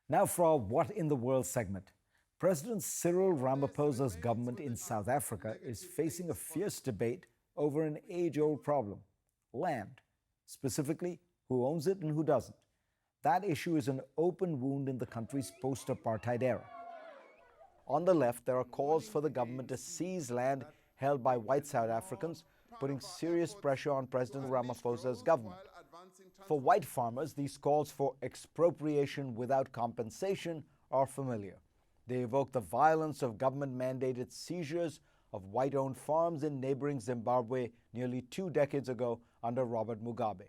Now, for our What in the World segment. President Cyril Ramaphosa's government in South Africa is facing a fierce debate over an age old problem: land. Specifically, who owns it and who doesn't. That issue is an open wound in the country's post apartheid era. On the left, there are calls for the government to seize land held by white South Africans, putting serious pressure on President Ramaphosa's government. For white farmers, these calls for expropriation without compensation are familiar. They evoke the violence of government-mandated seizures of white-owned farms in neighboring Zimbabwe nearly 2 decades ago under Robert Mugabe.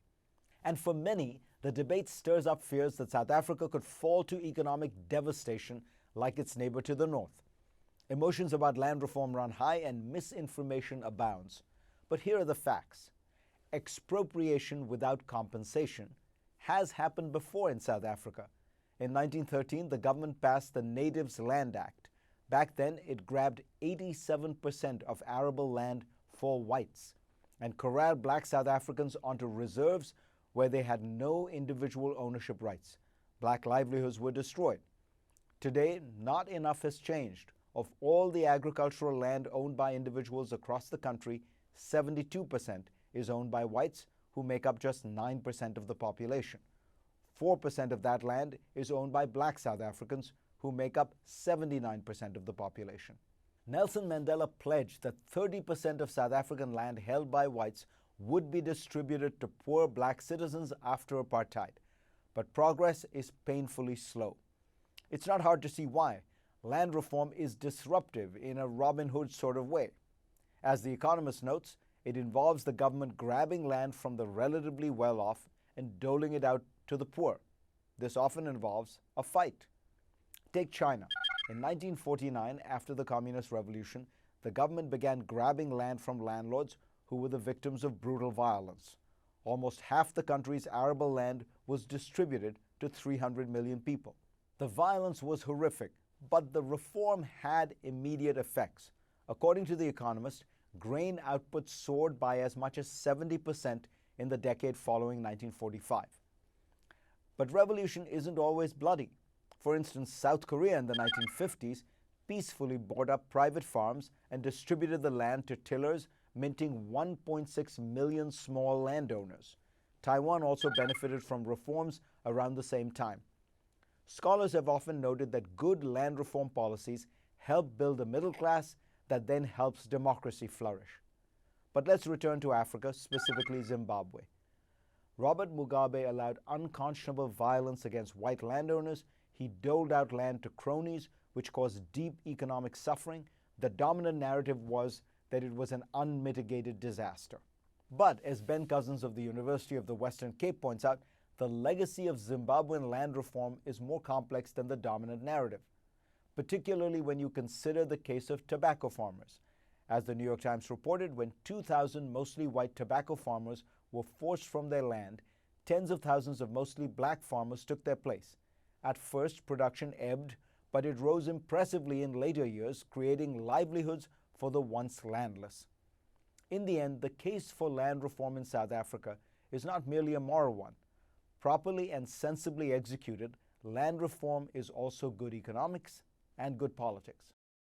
And for many, the debate stirs up fears that South Africa could fall to economic devastation like its neighbor to the north. Emotions about land reform run high and misinformation abounds. But here are the facts. Expropriation without compensation has happened before in South Africa. In 1913, the government passed the Natives Land Act. Back then, it grabbed 87% of arable land for whites and corralled black South Africans onto reserves where they had no individual ownership rights. Black livelihoods were destroyed. Today, not enough has changed. Of all the agricultural land owned by individuals across the country, 72% is owned by whites, who make up just 9% of the population. 4% of that land is owned by black South Africans, who make up 79% of the population. Nelson Mandela pledged that 30% of South African land held by whites would be distributed to poor black citizens after apartheid. But progress is painfully slow. It's not hard to see why. Land reform is disruptive in a Robin Hood sort of way. As The Economist notes, it involves the government grabbing land from the relatively well-off and doling it out to the poor. This often involves a fight. Take China. In 1949, after the Communist Revolution, the government began grabbing land from landlords who were the victims of brutal violence. Almost half the country's arable land was distributed to 300 million people. The violence was horrific, but the reform had immediate effects. According to The Economist, grain output soared by as much as 70% in the decade following 1945. But revolution isn't always bloody. For instance, South Korea in the 1950s peacefully bought up private farms and distributed the land to tillers, minting 1.6 million small landowners. Taiwan also benefited from reforms around the same time. Scholars have often noted that good land reform policies help build a middle class that then helps democracy flourish. But let's return to Africa, specifically Zimbabwe. Robert Mugabe allowed unconscionable violence against white landowners. He doled out land to cronies, which caused deep economic suffering. The dominant narrative was that it was an unmitigated disaster. But as Ben Cousins of the University of the Western Cape points out, the legacy of Zimbabwean land reform is more complex than the dominant narrative, particularly when you consider the case of tobacco farmers. As the New York Times reported, when 2,000 mostly white tobacco farmers were forced from their land, tens of thousands of mostly black farmers took their place. At first, production ebbed, but it rose impressively in later years, creating livelihoods for the once landless. In the end, the case for land reform in South Africa is not merely a moral one. Properly and sensibly executed, land reform is also good economics and good politics.